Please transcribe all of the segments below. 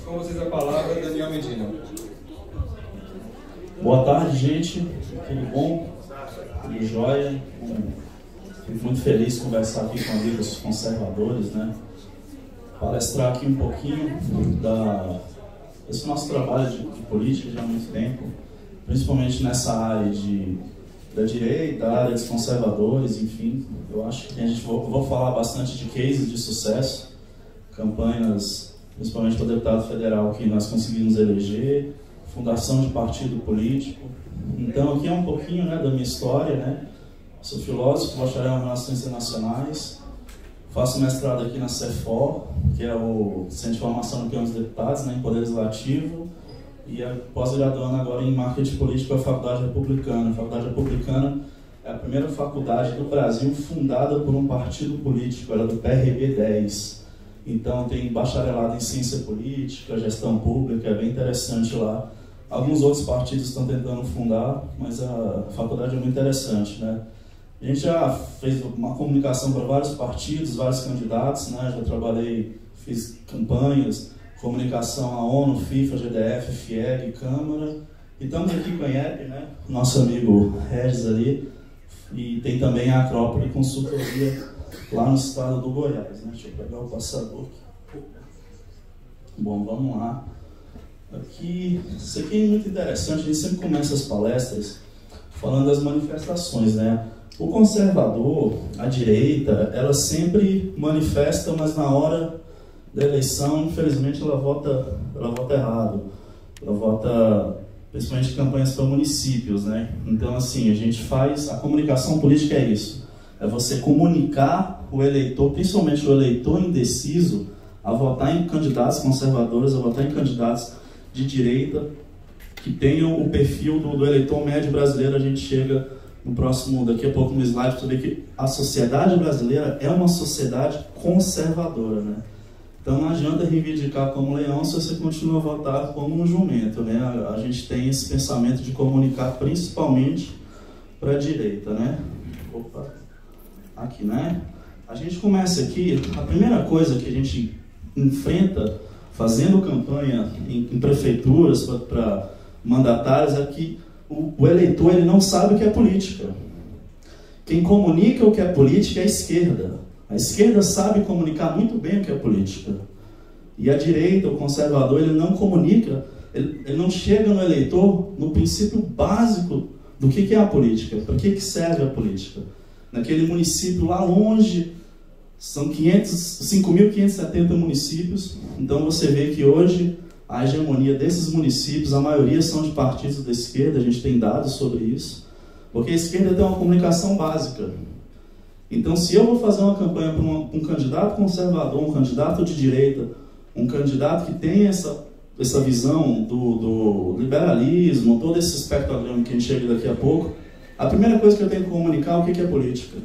Com vocês a palavra, Daniel Medina. Boa tarde, gente. Tudo bom? Tudo jóia? Fico muito feliz de conversar aqui com amigos conservadores, né? Palestrar aqui um pouquinho desse nosso trabalho de política já há muito tempo, principalmente nessa área da direita, da área dos conservadores, enfim. Eu acho que vou falar bastante de cases de sucesso, campanhas, principalmente para o deputado federal que nós conseguimos eleger, fundação de partido político. Então aqui é um pouquinho, né, da minha história, né? Sou filósofo, bacharel em Relações Internacionais, faço mestrado aqui na CEFOR, que é o Centro de Formação do Câmara dos Deputados, né, em Poder Legislativo, e pós-graduando agora em Marketing Político pela Faculdade Republicana. A Faculdade Republicana é a primeira faculdade do Brasil fundada por um partido político, ela é do PRB 10. Então tem bacharelado em Ciência Política, Gestão Pública, é bem interessante lá. Alguns outros partidos estão tentando fundar, mas a faculdade é muito interessante, né? A gente já fez uma comunicação para vários partidos, vários candidatos, né? Já trabalhei, fiz campanhas, comunicação à ONU, FIFA, GDF, FIEG, Câmara. E estamos aqui com a IEP, né? Nosso amigo Regis ali. E tem também a Acrópole Consultoria lá no estado do Goiás, né? Deixa eu pegar o passador aqui. Bom, vamos lá. Isso aqui é muito interessante, a gente sempre começa as palestras falando das manifestações, né? O conservador, a direita, ela sempre manifesta, mas na hora da eleição, infelizmente, ela vota errado. Ela vota, principalmente, campanhas para municípios, né? Então, assim, a comunicação política é isso. É você comunicar o eleitor, principalmente o eleitor indeciso, a votar em candidatos conservadores, a votar em candidatos de direita, que tenham o perfil do eleitor médio brasileiro. A gente chega daqui a pouco no slide, para ver que a sociedade brasileira é uma sociedade conservadora, né? Então não adianta reivindicar como leão se você continua a votar como um jumento, né? A gente tem esse pensamento de comunicar principalmente para a direita, né? Opa, aqui, né? A gente começa aqui, a primeira coisa que a gente enfrenta fazendo campanha em prefeituras para mandatários é que o eleitor ele não sabe o que é política. Quem comunica o que é política é a esquerda. A esquerda sabe comunicar muito bem o que é política. E a direita, o conservador, ele não comunica, ele não chega no eleitor no princípio básico do que é a política, para que serve a política. Naquele município lá longe, são 5.570 municípios, então você vê que hoje a hegemonia desses municípios, a maioria são de partidos da esquerda, a gente tem dados sobre isso, porque a esquerda tem uma comunicação básica. Então, se eu vou fazer uma campanha para um candidato conservador, um candidato de direita, um candidato que tem essa visão do liberalismo, todo esse espectrograma que a gente chega daqui a pouco, a primeira coisa que eu tenho que comunicar é o que é política.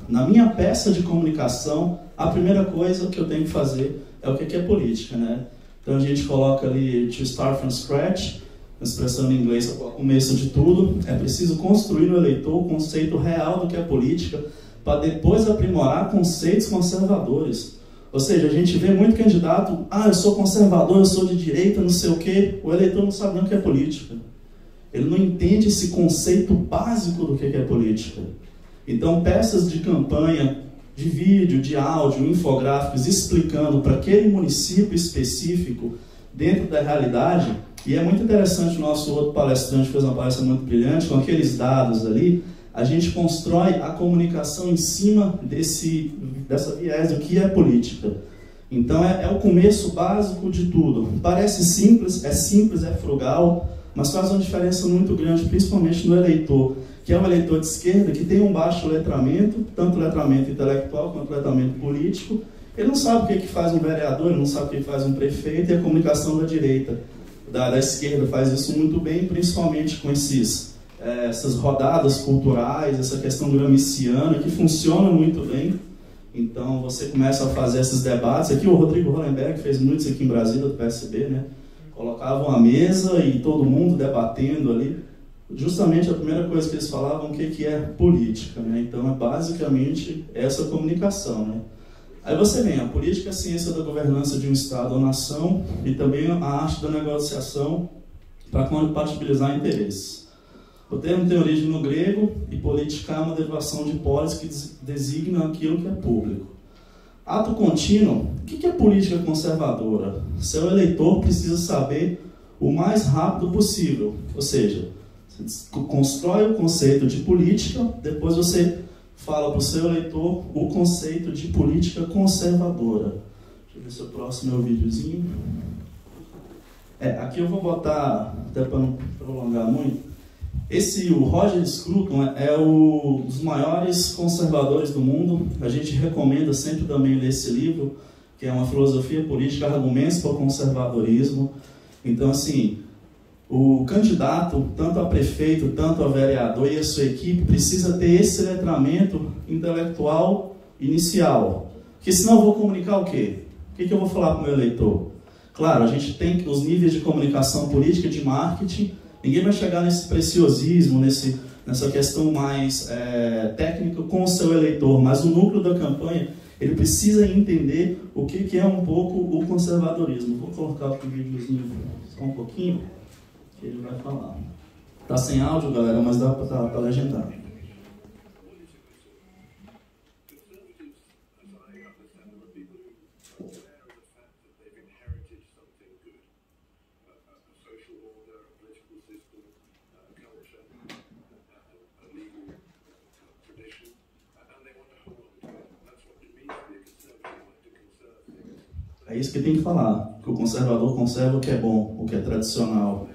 Na minha peça de comunicação, a primeira coisa que eu tenho que fazer é o que é política, né? Então a gente coloca ali to start from scratch, expressão em inglês, o começo de tudo. É preciso construir no eleitor o conceito real do que é política, para depois aprimorar conceitos conservadores. Ou seja, a gente vê muito candidato, eu sou conservador, eu sou de direita, não sei o quê. O eleitor não sabe nem o que é política. Ele não entende esse conceito básico do que é política. Então, peças de campanha, de vídeo, de áudio, infográficos, explicando para aquele município específico, dentro da realidade. E é muito interessante, o nosso outro palestrante fez uma palestra muito brilhante, com aqueles dados ali, a gente constrói a comunicação em cima dessa viés do que é política. Então é o começo básico de tudo. Parece simples, é frugal, mas faz uma diferença muito grande, principalmente no eleitor, que é um eleitor de esquerda, que tem um baixo letramento, tanto letramento intelectual quanto letramento político. Ele não sabe o que faz um vereador, ele não sabe o que faz um prefeito, e a comunicação da direita, da esquerda, faz isso muito bem, principalmente com essas rodadas culturais, essa questão gramsciana, que funciona muito bem. Então você começa a fazer esses debates. Aqui o Rodrigo Hollenberg fez muito isso aqui em Brasília, do PSB, né? Colocavam a mesa e todo mundo debatendo ali. Justamente a primeira coisa que eles falavam, o que é política, né? Então é basicamente essa comunicação, né? Aí você vem, a política é a ciência da governança de um Estado ou nação e também a arte da negociação para compatibilizar interesses. O termo tem origem no grego e politica é uma derivação de polis que designa aquilo que é público. Ato contínuo, o que é política conservadora? Seu eleitor precisa saber o mais rápido possível, ou seja, você constrói o conceito de política, depois você fala para o seu eleitor o conceito de política conservadora. Deixa eu ver se o próximo é o videozinho. Aqui eu vou botar, até para não prolongar muito, o Roger Scruton é um dos maiores conservadores do mundo. A gente recomenda sempre também ler esse livro, que é uma filosofia política, argumentos para o conservadorismo. Então, assim, o candidato, tanto a prefeito, tanto a vereador e a sua equipe, precisa ter esse letramento intelectual inicial. Porque senão eu vou comunicar o quê? O que eu vou falar para o meu eleitor? Claro, a gente tem os níveis de comunicação política, de marketing. Ninguém vai chegar nesse preciosismo, nessa questão mais técnica com o seu eleitor, mas o núcleo da campanha, ele precisa entender o que é um pouco o conservadorismo. Vou colocar o videozinho só um pouquinho, que ele vai falar. Tá sem áudio, galera, mas dá para legendar. É isso que tem que falar, que o conservador conserva o que é bom, o que é tradicional.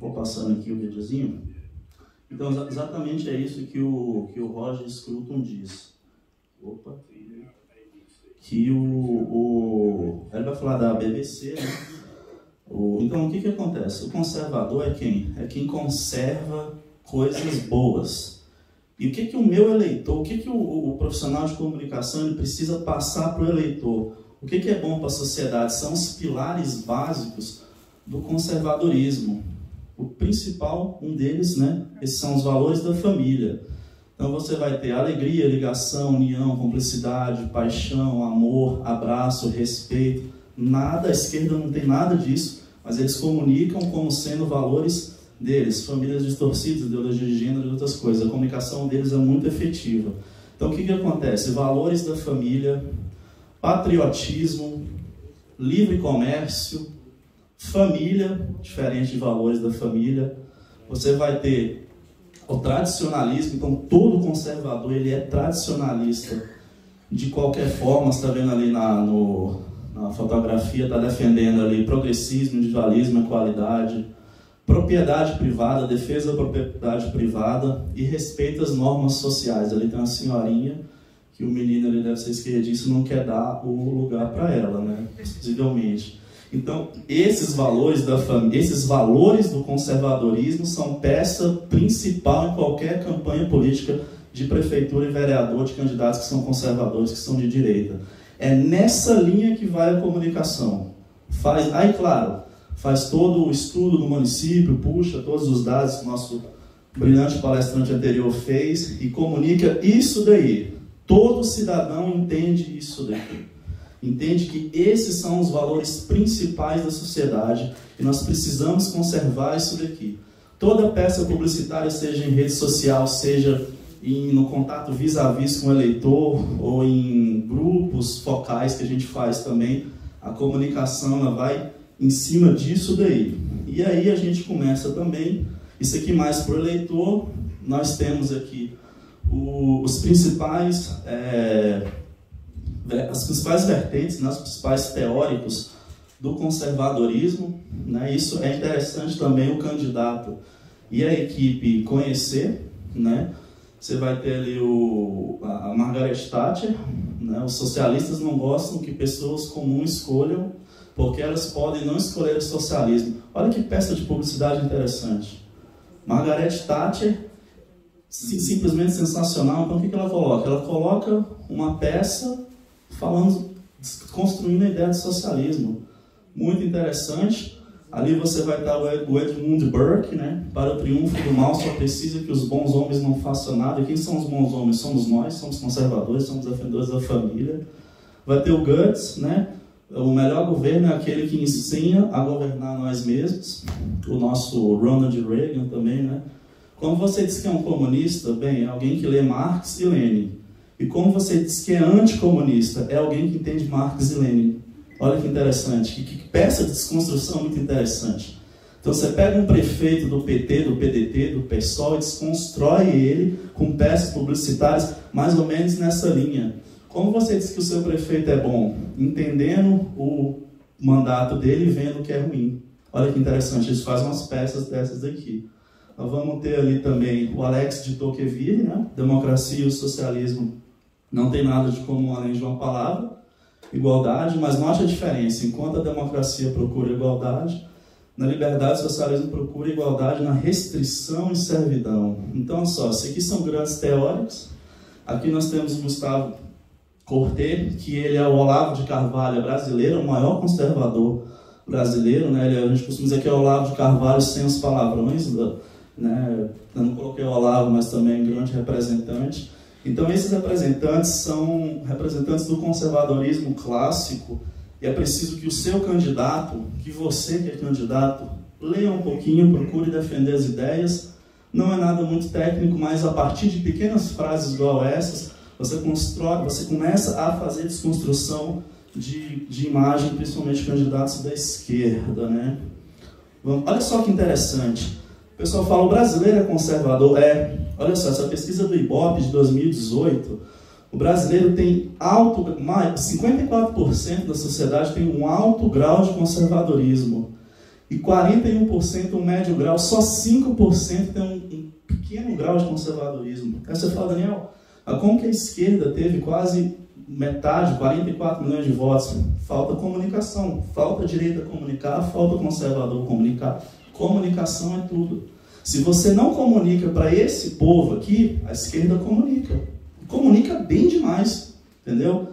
Vou passando aqui o videozinho. Então, exatamente é isso que o Roger Scruton diz. Opa. Que ele vai falar da BBC, né? Então, o que acontece? O conservador é quem? É quem conserva coisas boas. E o que o meu eleitor, o que o profissional de comunicação ele precisa passar para o eleitor? O que é bom para a sociedade? São os pilares básicos do conservadorismo. O principal, um deles, né? Esses são os valores da família. Então você vai ter alegria, ligação, união, cumplicidade, paixão, amor, abraço, respeito. Nada, a esquerda não tem nada disso, mas eles comunicam como sendo valores deles. Famílias distorcidas, ideologia de gênero e outras coisas. A comunicação deles é muito efetiva. Então o que acontece? Valores da família, patriotismo, livre comércio, família, diferente de valores da família. Você vai ter o tradicionalismo, então todo conservador ele é tradicionalista de qualquer forma. Você está vendo ali na fotografia, está defendendo ali progressismo, individualismo, equalidade, propriedade privada, defesa da propriedade privada e respeito às normas sociais. Ali tem uma senhorinha que o menino ele deve ser esquerdista e não quer dar o lugar para ela, né? Possivelmente. Então, esses valores da família, esses valores do conservadorismo são peça principal em qualquer campanha política de prefeitura e vereador, de candidatos que são conservadores, que são de direita. É nessa linha que vai a comunicação. Aí, claro, faz todo o estudo do município, puxa todos os dados que o nosso brilhante palestrante anterior fez e comunica isso daí. Todo cidadão entende isso daí. Entende que esses são os valores principais da sociedade e nós precisamos conservar isso daqui. Toda peça publicitária, seja em rede social, seja no contato vis-a-vis com o eleitor ou em grupos focais que a gente faz também, a comunicação ela vai em cima disso daí. E aí a gente começa também, isso aqui mais para o eleitor, nós temos aqui as principais vertentes, né, os principais teóricos do conservadorismo, né, isso é interessante também o candidato e a equipe conhecer, né. Você vai ter ali a Margaret Thatcher, né, os socialistas não gostam que pessoas comuns escolham, porque elas podem não escolher o socialismo. Olha que peça de publicidade interessante. Margaret Thatcher, simplesmente sensacional. Então o que ela coloca? Ela coloca uma peça construindo a ideia de socialismo. Muito interessante. Ali você vai estar o Edmund Burke, né? Para o triunfo do mal só precisa que os bons homens não façam nada. E quem são os bons homens? Somos nós, somos conservadores, somos defensores da família. Vai ter o Guts, né? O melhor governo é aquele que ensina a governar nós mesmos. O nosso Ronald Reagan também, né? Como você diz que é um comunista, bem, é alguém que lê Marx e Lenin. E como você diz que é anticomunista, é alguém que entende Marx e Lenin. Olha que interessante, que peça de desconstrução muito interessante. Então você pega um prefeito do PT, do PDT, do PSOL e desconstrói ele com peças publicitárias mais ou menos nessa linha. Como você diz que o seu prefeito é bom? Entendendo o mandato dele e vendo que é ruim. Olha que interessante, eles fazem umas peças dessas daqui. Nós vamos ter ali também o Alex de Tocqueville, né? Democracia e o socialismo não tem nada de comum além de uma palavra, igualdade, mas note a diferença. Enquanto a democracia procura igualdade, na liberdade o socialismo procura igualdade na restrição e servidão. Então, olha só, esses aqui são grandes teóricos. Aqui nós temos o Gustavo Cortet, que ele é o Olavo de Carvalho brasileiro, o maior conservador brasileiro, né? A gente costuma dizer que é o Olavo de Carvalho sem os palavrões, né? Eu não coloquei o Olavo, mas também é um grande representante. Então esses representantes são representantes do conservadorismo clássico, e é preciso que o seu candidato, que você que é candidato, leia um pouquinho, procure defender as ideias. Não é nada muito técnico, mas a partir de pequenas frases igual essas, você começa a fazer desconstrução de imagem, principalmente candidatos da esquerda, né? Olha só que interessante. O pessoal fala, o brasileiro é conservador. Olha só, essa pesquisa do Ibope de 2018, o brasileiro tem 54% da sociedade tem um alto grau de conservadorismo. E 41% um médio grau, só 5% tem um pequeno grau de conservadorismo. Aí você fala, Daniel, como que a esquerda teve quase metade, 44 milhões de votos? Falta comunicação, falta direita comunicar, falta conservador comunicar. Comunicação é tudo. Se você não comunica para esse povo aqui, a esquerda comunica. Comunica bem demais, entendeu?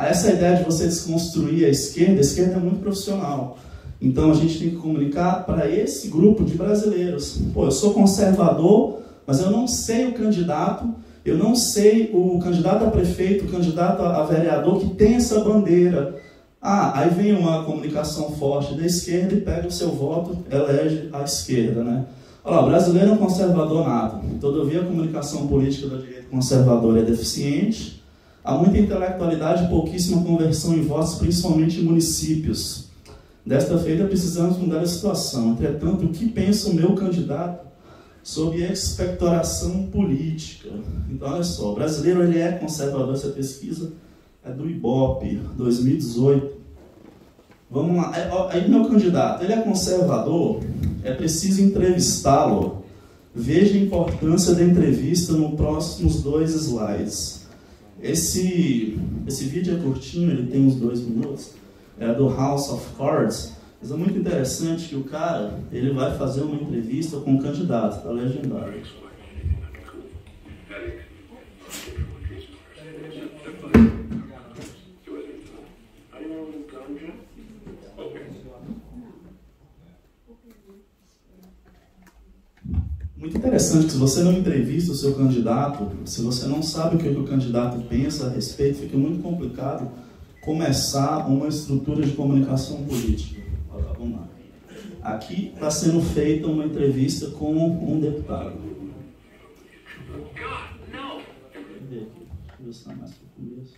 Essa ideia de você desconstruir a esquerda é muito profissional. Então a gente tem que comunicar para esse grupo de brasileiros. Pô, eu sou conservador, mas eu não sei o candidato, eu não sei o candidato a prefeito, o candidato a vereador que tem essa bandeira. Aí vem uma comunicação forte da esquerda e pega o seu voto, elege a esquerda, né? Olha lá, o brasileiro é um conservador nato. Todavia, a comunicação política da direita conservadora é deficiente. Há muita intelectualidade e pouquíssima conversão em votos, principalmente em municípios. Desta feita, precisamos mudar a situação. Entretanto, o que pensa o meu candidato sobre expectoração política? Então, olha só, o brasileiro ele é conservador. Essa pesquisa é do Ibope, 2018. Vamos lá. Aí, meu candidato, ele é conservador? É preciso entrevistá-lo. Veja a importância da entrevista nos próximos 2 slides. Esse vídeo é curtinho, ele tem uns 2 minutos. É do House of Cards. Mas é muito interessante que o cara ele vai fazer uma entrevista com o candidato, tá legendário. Muito interessante que se você não entrevista o seu candidato, se você não sabe o que o candidato pensa a respeito, fica muito complicado começar uma estrutura de comunicação política. Vamos lá. Aqui está sendo feita uma entrevista com um deputado. Deixa eu ver se está mais para o começo.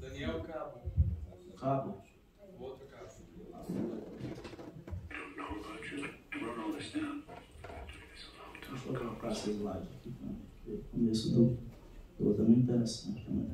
Daniel Cabo. Cabo? Outro Cabo. Deixa eu ver. colocar essa slide aqui, né? O começo do outro é muito interessante também.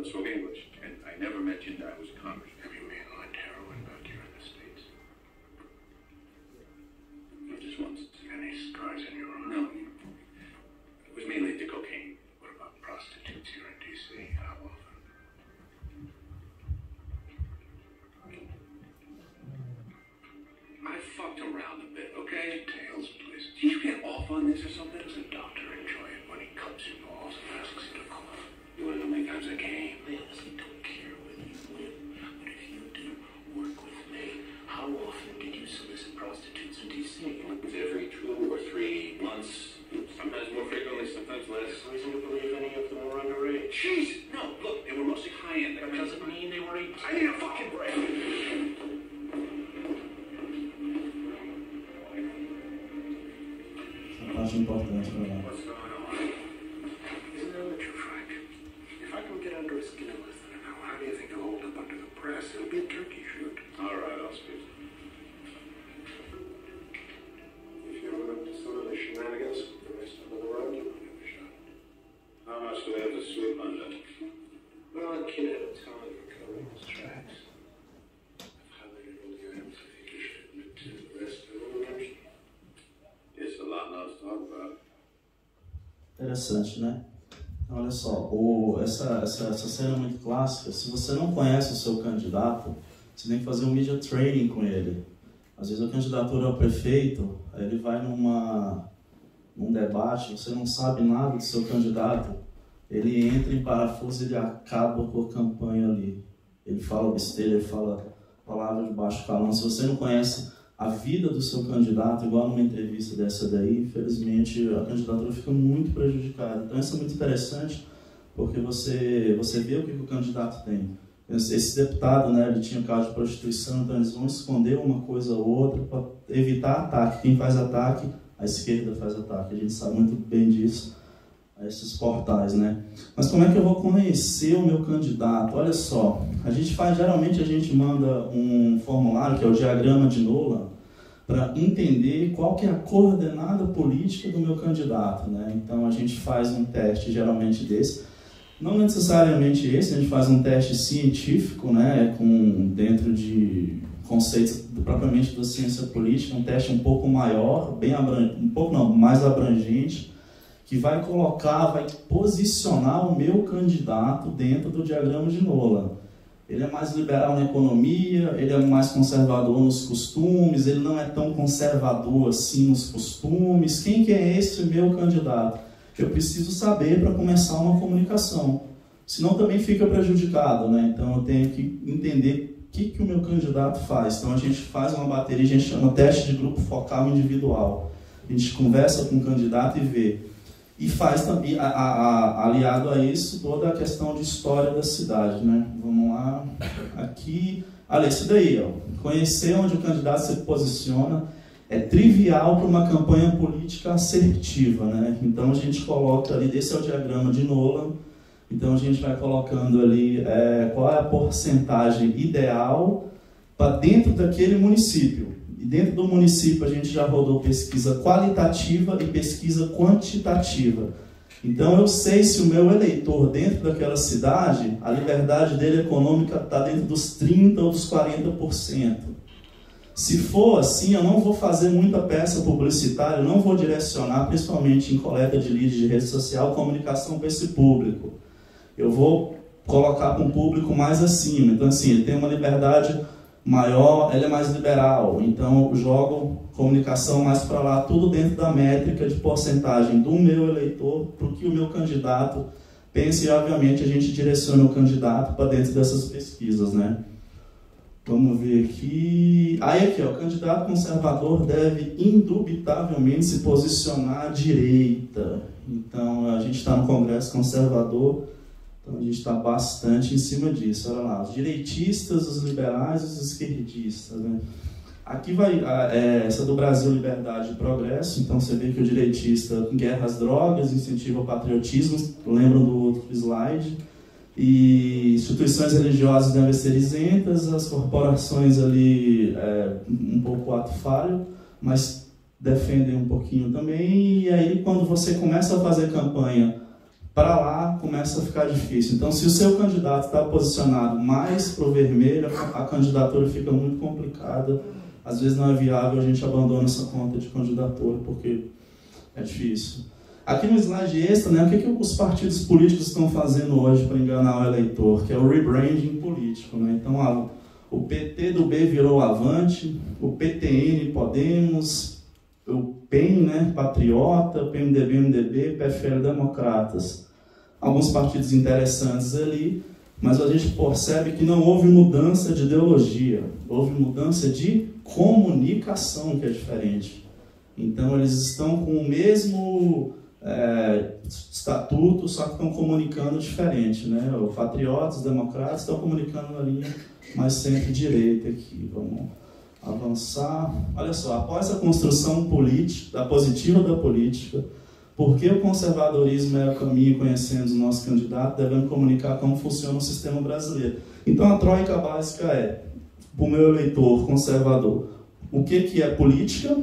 Spoke English, and I never mentioned I was a congressman. Have you mainlined heroin back here in the States? Just once. Any scars in your arm? No. It was mainly the cocaine. What about prostitutes here in D.C.? How often? I fucked around a bit, okay? Details, please. Did you get off on this or something? Does the doctor enjoy it when he cuts your balls and asks you to cough? You want to know how many times I came? I honestly don't care whether you win, but if you do work with me, how often did you solicit prostitutes in D.C.? Every 2 or 3 months. Sometimes more frequently, sometimes less. There's reason to believe any of them were underage. Jeez! No, look, they were mostly high-end. That doesn't mean they were 18. I need a fucking break! Acho importante para lá. What's going on? Isn't that what you're Frank? If I can get under his skin in less than an hour, how do you think he'll hold up under the press? It'll be a turkey shoot. All right, I'll speak. If you ever up to some of the shenanigans, the rest of the road, you'll give a shot. How much do we have to sleep under? Well, a kid at a time recovering his tracks. I've highlighted all the items I think you should admit to. The rest of the road. It's a lot not to talk about. Interessante, né? Olha só, essa cena é muito clássica. Se você não conhece o seu candidato, você tem que fazer um media training com ele. Às vezes a candidatura ao prefeito, aí ele vai num debate, você não sabe nada do seu candidato, ele entra em parafuso e ele acaba com a campanha ali. Ele fala besteira, ele fala palavras de baixo calão. Se você não conhece a vida do seu candidato, igual numa entrevista dessa daí, infelizmente a candidatura fica muito prejudicada. Então isso é muito interessante, porque você vê o que o candidato tem. Esse deputado, né, ele tinha caso de prostituição, então eles vão esconder uma coisa ou outra para evitar ataque. Quem faz ataque, a esquerda faz ataque. A gente sabe muito bem disso, esses portais, né? Mas como é que eu vou conhecer o meu candidato? Olha só, geralmente a gente manda um formulário, que é o diagrama de Nolan, para entender qual que é a coordenada política do meu candidato, né? Então a gente faz um teste geralmente desse. Não necessariamente esse, a gente faz um teste científico, né, dentro de conceitos propriamente da ciência política, um teste um pouco maior, mais abrangente, que vai posicionar o meu candidato dentro do diagrama de Nolan. Ele é mais liberal na economia, ele é mais conservador nos costumes, ele não é tão conservador assim nos costumes. Quem que é esse meu candidato? Eu preciso saber para começar uma comunicação, senão também fica prejudicado, né? Então eu tenho que entender o que o meu candidato faz. Então a gente faz uma bateria, a gente chama teste de grupo focal individual. A gente conversa com o candidato e vê. E faz também, aliado a isso, toda a questão de história da cidade, né? Vamos lá, aqui, olha isso daí, ó. Conhecer onde o candidato se posiciona é trivial para uma campanha política assertiva, né? Então a gente coloca ali, esse é o diagrama de Nolan, então a gente vai colocando ali qual é a porcentagem ideal para dentro daquele município. E dentro do município a gente já rodou pesquisa qualitativa e pesquisa quantitativa. Então eu sei se o meu eleitor dentro daquela cidade, a liberdade dele econômica está dentro dos 30% ou dos 40%. Se for assim, eu não vou fazer muita peça publicitária, eu não vou direcionar, principalmente em coleta de leads de rede social, comunicação para esse público. Eu vou colocar para um público mais acima. Então assim, ele tem uma liberdade maior, ele é mais liberal, então eu jogo comunicação mais para lá, tudo dentro da métrica de porcentagem do meu eleitor para o que o meu candidato pensa, e obviamente a gente direciona o candidato para dentro dessas pesquisas, né? Vamos ver aqui. Aí aqui, ó, o candidato conservador deve indubitavelmente se posicionar à direita. Então a gente está no Congresso Conservador, então a gente está bastante em cima disso. Olha lá, os direitistas, os liberais e os esquerdistas, né? Aqui vai essa do Brasil, Liberdade e Progresso. Então você vê que o direitista, guerra às drogas, incentiva o patriotismo, lembram do outro slide. E instituições religiosas devem ser isentas, as corporações ali, um pouco ato falho, mas defendem um pouquinho também. E aí quando você começa a fazer campanha para lá, começa a ficar difícil. Então, se o seu candidato está posicionado mais para o vermelho, a candidatura fica muito complicada. Às vezes não é viável, a gente abandona essa conta de candidatura, porque é difícil. Aqui no slide extra, né, o que os partidos políticos estão fazendo hoje para enganar o eleitor? Que é o rebranding político, né? Então, o PT do B virou Avante, o PTN Podemos, o PEN, né, Patriota, PMDB, MDB, PFL Democratas. Alguns partidos interessantes ali, mas a gente percebe que não houve mudança de ideologia, houve mudança de comunicação, que é diferente. Então eles estão com o mesmo estatuto, só que estão comunicando diferente, né? O Patriotas, os Democratas estão comunicando na linha mais centro-direita aqui. Vamos avançar. Olha só, após a construção política, positiva da política, porque o conservadorismo é o caminho, conhecendo o nosso candidato, devemos comunicar como funciona o sistema brasileiro. Então a troika básica é, para o meu eleitor conservador, o que é política,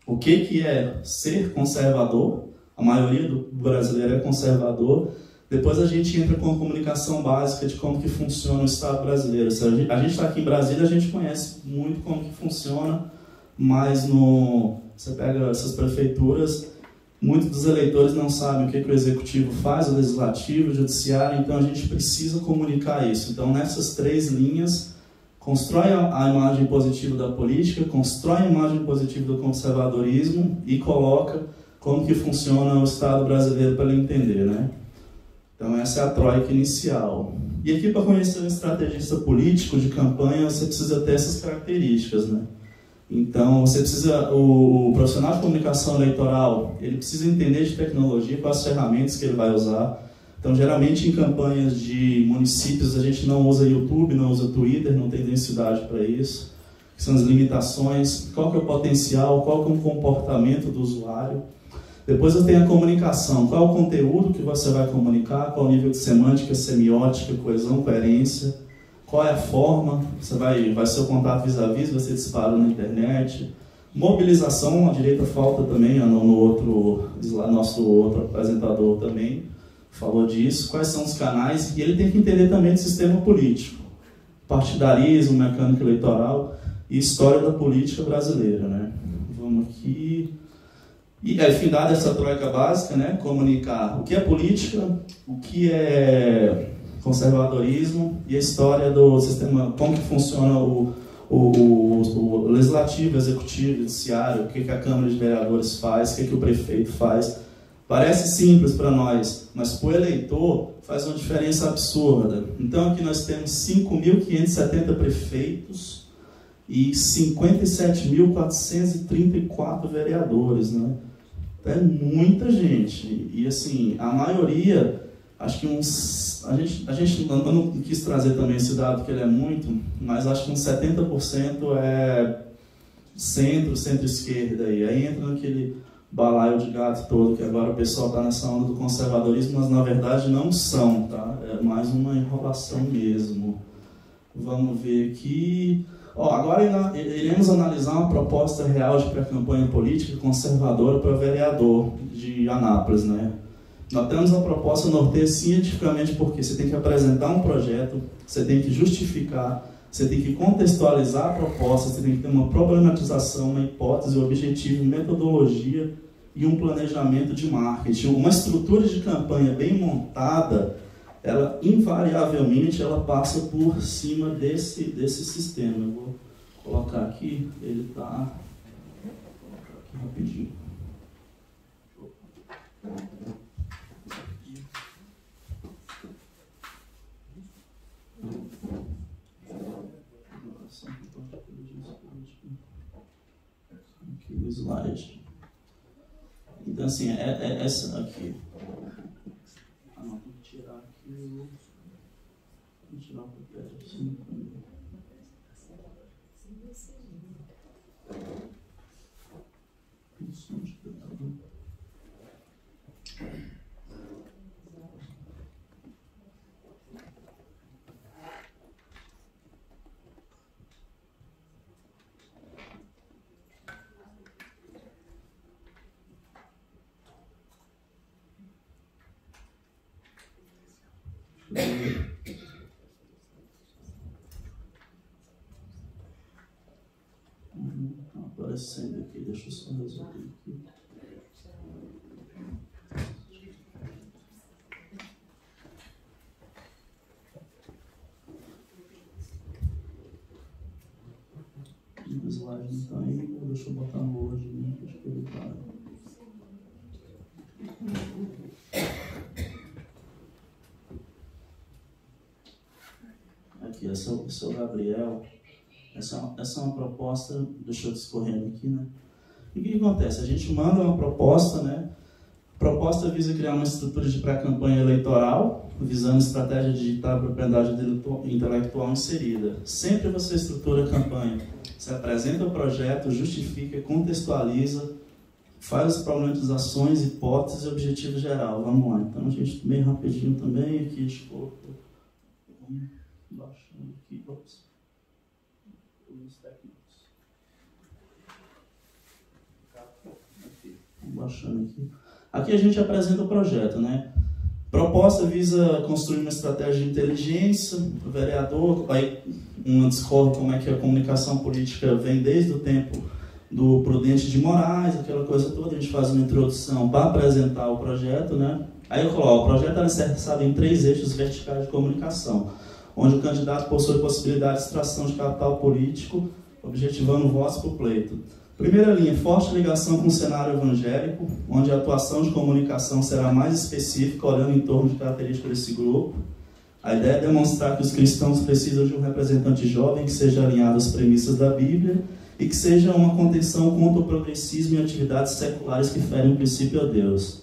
o que é ser conservador, a maioria do brasileiro é conservador. Depois a gente entra com a comunicação básica de como que funciona o Estado brasileiro. Se a gente está aqui em Brasília, a gente conhece muito como que funciona, mas você pega essas prefeituras, muitos dos eleitores não sabem o que o executivo faz, o legislativo, o judiciário, então a gente precisa comunicar isso. Então nessas 3 linhas, constrói a imagem positiva da política, constrói a imagem positiva do conservadorismo e coloca como que funciona o Estado brasileiro para ele entender, né? Então essa é a troika inicial. E aqui, para conhecer um estrategista político de campanha, você precisa ter essas características, né? Então você precisa, o profissional de comunicação eleitoral, ele precisa entender de tecnologia, quais as ferramentas que ele vai usar. Então geralmente em campanhas de municípios a gente não usa YouTube, não usa Twitter, não tem densidade para isso. Que são as limitações, qual que é o potencial, qual que é o comportamento do usuário. Depois eu tenho a comunicação, qual é o conteúdo que você vai comunicar, qual é o nível de semântica, semiótica, coesão, coerência, qual é a forma, vai ser o contato vis-a-vis, vai ser disparado na internet. Mobilização, a direita falta também, nosso outro apresentador também falou disso, quais são os canais, e ele tem que entender também do sistema político, partidarismo, mecânica eleitoral e história da política brasileira, né? Vamos aqui. E aí, findada essa troika básica, né, comunicar o que é política, o que é conservadorismo e a história do sistema, como que funciona o legislativo, executivo, judiciário, o que a Câmara de Vereadores faz, o que o prefeito faz. Parece simples para nós, mas para o eleitor faz uma diferença absurda. Então aqui nós temos 5.570 prefeitos e 57.434 vereadores, né? É muita gente. E assim, a maioria, acho que a gente eu não quis trazer também esse dado, que ele é muito, mas acho que uns 70% é centro-esquerda. Aí entra naquele balaio de gato todo, que agora o pessoal está nessa onda do conservadorismo, mas na verdade não são, tá? É mais uma enrolação mesmo. Vamos ver aqui. Agora iremos analisar uma proposta real de pré-campanha política conservadora para vereador de Anápolis, né? Nós temos a proposta norteia cientificamente porque você tem que apresentar um projeto, você tem que justificar, você tem que contextualizar a proposta, você tem que ter uma problematização, uma hipótese, um objetivo, metodologia e um planejamento de marketing. Uma estrutura de campanha bem montada, ela invariavelmente ela passa por cima desse sistema. Eu vou colocar aqui, ele está... Vou colocar aqui rapidinho. Aqui o slide. Então assim, é essa aqui. Ah não, tem que tirar aqui o... Vou tirar o papel assim. Tá aparecendo aqui, deixa eu só resolver aqui. O slide não está aí, deixa eu botar no Word, né? Acho que ele vai. Aqui, esse é o Gabriel. Essa é uma proposta, deixa eu discorrendo aqui, né? E o que acontece? A gente manda uma proposta, né? A proposta visa criar uma estrutura de pré-campanha eleitoral, visando estratégia digital e propriedade intelectual inserida. Sempre você estrutura a campanha. Você apresenta o projeto, justifica, contextualiza, faz as problematizações, hipóteses e objetivo geral. Vamos lá. Então, a gente, bem rapidinho também, aqui, a gente colocou... Baixando aqui, ops. Os técnicos. Aqui, baixando aqui. Aqui a gente apresenta o projeto, né? Proposta visa construir uma estratégia de inteligência. O vereador, aí discorre como é que a comunicação política vem desde o tempo do Prudente de Moraes, aquela coisa toda. A gente faz uma introdução para apresentar o projeto, né? Aí eu coloco, o projeto é alicerçado em 3 eixos verticais de comunicação, onde o candidato possui possibilidade de extração de capital político, objetivando votos para o pleito. Primeira linha, forte ligação com o cenário evangélico, onde a atuação de comunicação será mais específica, olhando em torno de características desse grupo. A ideia é demonstrar que os cristãos precisam de um representante jovem que seja alinhado às premissas da Bíblia e que seja uma contenção contra o progressismo e atividades seculares que ferem o princípio a Deus.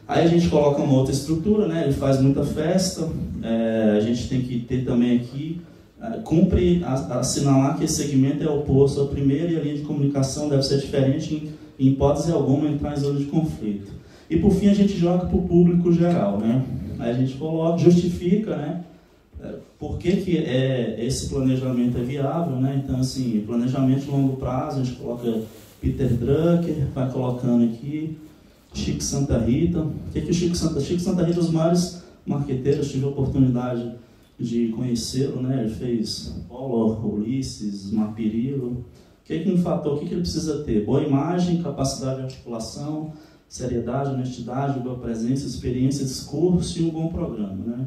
Aí a gente coloca uma outra estrutura, né? Ele faz muita festa, a gente tem que ter também aqui, cumpre assinalar que esse segmento é oposto à primeira e a linha de comunicação deve ser diferente em hipótese alguma entrar em zona de conflito. E por fim a gente joga para o público geral, né? Aí a gente coloca, justifica, né? Por que esse planejamento é viável, né? Então assim, planejamento de longo prazo, a gente coloca Peter Drucker, vai colocando aqui, Chico Santa Rita. O que o Chico Santa Rita é um dos maiores marqueteiros, tive a oportunidade de conhecê-lo, né? Ele fez Polar, Ulisses, Mapirilo. O que um fator, o que ele precisa ter? Boa imagem, capacidade de articulação, seriedade, honestidade, boa presença, experiência, discurso e um bom programa, né?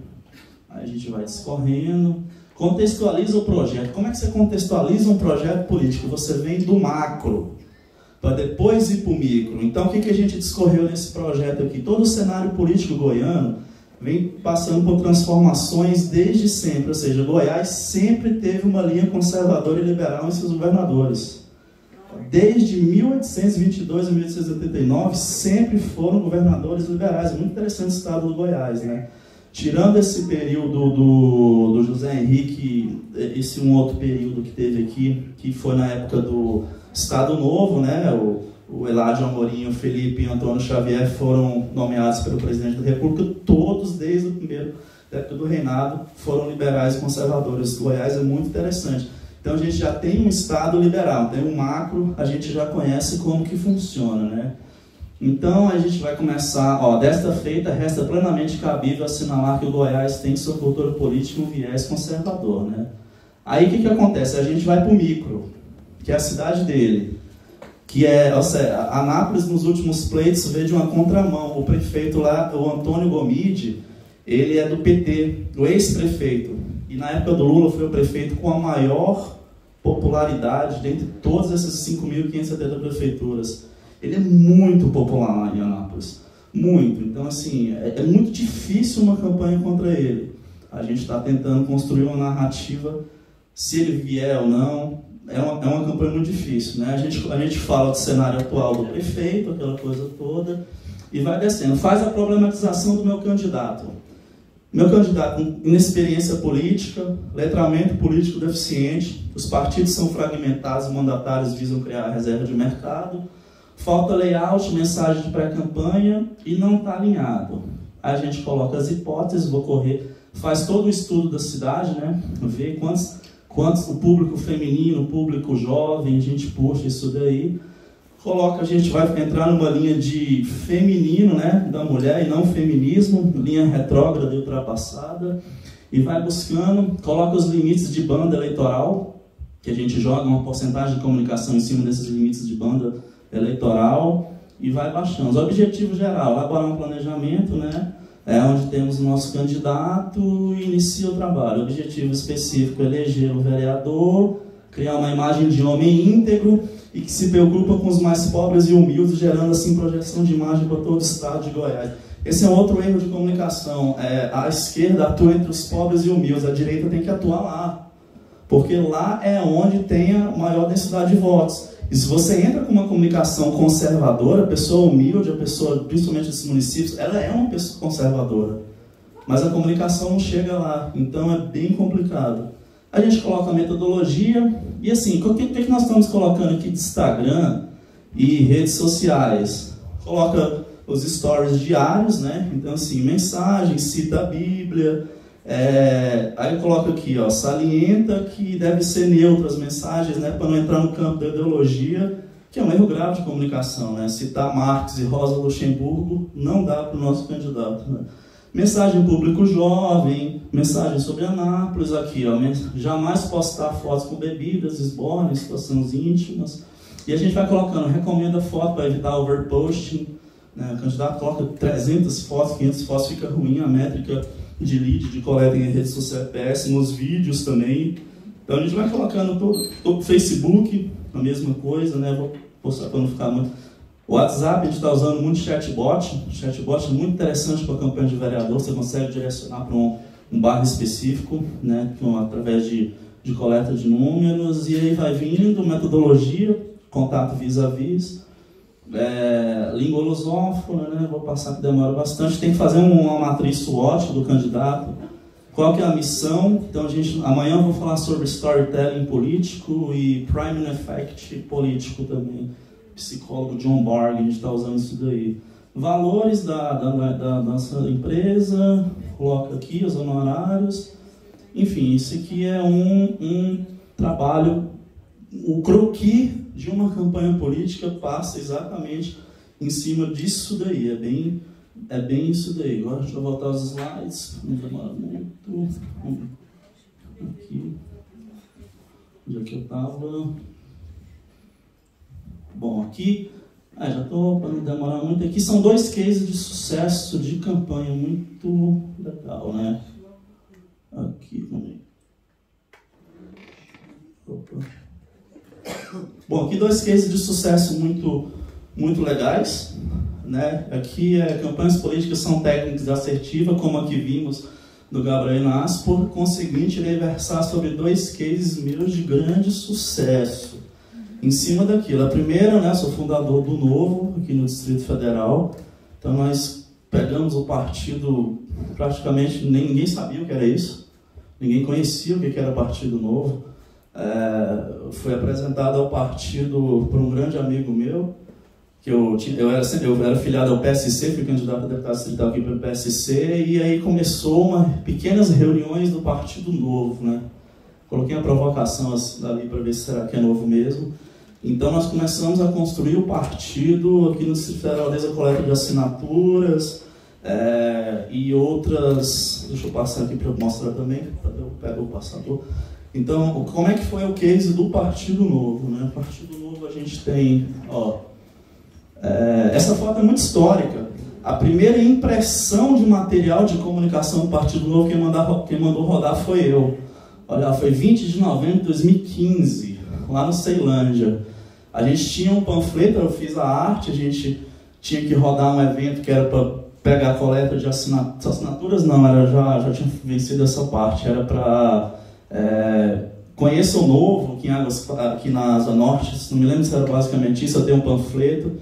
Aí a gente vai discorrendo, contextualiza o projeto. Como é que você contextualiza um projeto político? Você vem do macro para depois ir para o micro. Então, o que a gente discorreu nesse projeto aqui? Todo o cenário político goiano vem passando por transformações desde sempre, ou seja, Goiás sempre teve uma linha conservadora e liberal em seus governadores. Desde 1822 a 1889, sempre foram governadores liberais. Muito interessante o estado do Goiás, né? Tirando esse período do José Henrique, esse um outro período que teve aqui, que foi na época do Estado Novo, né? O Eládio Amorim, o Felipe e o Antônio Xavier foram nomeados pelo presidente da República, todos desde o primeiro época do reinado foram liberais e conservadores. Goiás é muito interessante. Então a gente já tem um Estado liberal, tem um macro, a gente já conhece como que funciona, né? Então, a gente vai começar, ó, desta feita, resta plenamente cabível assinalar que o Goiás tem sua cultura política um viés conservador, né? Aí, o que acontece? A gente vai para o micro, que é a cidade dele, que é, ou seja, Anápolis, nos últimos pleitos, veio de uma contramão. O prefeito lá, o Antônio Gomide, ele é do PT, do ex-prefeito, e na época do Lula foi o prefeito com a maior popularidade dentre todas essas 5.570 prefeituras. Ele é muito popular lá em Anápolis, muito. Então, assim, é muito difícil uma campanha contra ele. A gente está tentando construir uma narrativa, se ele vier ou não, é uma campanha muito difícil, né? A gente fala do cenário atual do prefeito, aquela coisa toda, e vai descendo. Faz a problematização do meu candidato. Meu candidato, inexperiência política, letramento político deficiente, os partidos são fragmentados e mandatários visam criar a reserva de mercado, falta layout, mensagem de pré-campanha e não está alinhado. A gente coloca as hipóteses, vou correr, faz todo o estudo da cidade, né? Vê quantos o público feminino, o público jovem, a gente puxa isso daí. Coloca, a gente vai entrar numa linha de feminino, né, da mulher e não feminismo, linha retrógrada e ultrapassada, e vai buscando, coloca os limites de banda eleitoral, que a gente joga uma porcentagem de comunicação em cima desses limites de banda eleitoral, e vai baixando. Os objetivos gerais, elaborar um planejamento, né, é onde temos o nosso candidato e inicia o trabalho. Objetivo específico, eleger o vereador, criar uma imagem de homem íntegro, e que se preocupa com os mais pobres e humildes, gerando assim projeção de imagem para todo o estado de Goiás. Esse é outro erro de comunicação. A esquerda atua entre os pobres e humildes, a direita tem que atuar lá, porque lá é onde tem a maior densidade de votos. E se você entra com uma comunicação conservadora, a pessoa humilde, a pessoa, principalmente desses municípios, ela é uma pessoa conservadora, mas a comunicação não chega lá, então é bem complicado. A gente coloca a metodologia, e assim, o que nós estamos colocando aqui de Instagram e redes sociais? Coloca os stories diários, né? Então assim, mensagem, cita a Bíblia, aí coloca aqui, ó, salienta que deve ser neutra as mensagens, né? Para não entrar no campo da ideologia, que é um erro grave de comunicação, né? Citar Marx e Rosa Luxemburgo não dá para o nosso candidato, né? Mensagem público jovem, mensagem sobre Anápolis, aqui, ó, jamais postar fotos com bebidas, esborne, situações íntimas. E a gente vai colocando, recomenda foto para evitar overposting, né? O candidato coloca 300 fotos, 500 fotos, fica ruim a métrica de lead, de coleta em redes sociais, péssimos vídeos também. Então a gente vai colocando todo Facebook, a mesma coisa, né? Vou postar para não ficar muito. O WhatsApp, a gente está usando muito chatbot. O chatbot é muito interessante para a campanha de vereador. Você consegue direcionar para um bairro específico, né, através de coleta de números. E aí vai vindo metodologia, contato vis-a-vis, língua lusófona, né, vou passar que demora bastante. Tem que fazer uma matriz SWOT do candidato. Qual que é a missão? Então, amanhã eu vou falar sobre storytelling político e priming effect político também. Psicólogo John Barg, a gente está usando isso daí. Valores da nossa empresa, coloca aqui os honorários. Enfim, isso aqui é um trabalho, o croquis de uma campanha política passa exatamente em cima disso daí. É bem isso daí. Agora deixa eu voltar aos slides, não demora muito. Aqui. Onde é que eu estava? Bom, aqui, já estou para não demorar muito. Aqui são 2 cases de sucesso de campanha muito legal, né? Aqui também. Opa. Bom, aqui 2 cases de sucesso muito legais, né? Aqui campanhas políticas são técnicas assertivas, como a que vimos do Gabriel Inácio, por conseguinte, irei versar sobre 2 cases meus de grande sucesso. Em cima daquilo, a primeira, né, sou fundador do Novo, aqui no Distrito Federal, então nós pegamos o partido, praticamente ninguém sabia o que era isso, ninguém conhecia o que era Partido Novo, foi apresentado ao partido por um grande amigo meu, que eu era filiado ao PSC, fui candidato a deputado distrital aqui pelo PSC, e aí começou pequenas reuniões do Partido Novo, né? Coloquei a provocação ali para ver se será que é novo mesmo. Então nós começamos a construir o partido aqui no Distrito Federal, desde a coleta de assinaturas e outras... Deixa eu passar aqui para mostrar também, eu pego o passador. Então, como é que foi o case do Partido Novo, né? O Partido Novo a gente tem... essa foto é muito histórica. A primeira impressão de material de comunicação do Partido Novo, quem mandou rodar foi eu. Olha, foi 20 de novembro de 2015, lá no Ceilândia. A gente tinha um panfleto, eu fiz a arte, a gente tinha que rodar um evento que era para pegar a coleta de assinaturas, não, já tinha vencido essa parte, era para Conheça o Novo, aqui na Asa Norte, não me lembro se era basicamente isso, eu dei um panfleto.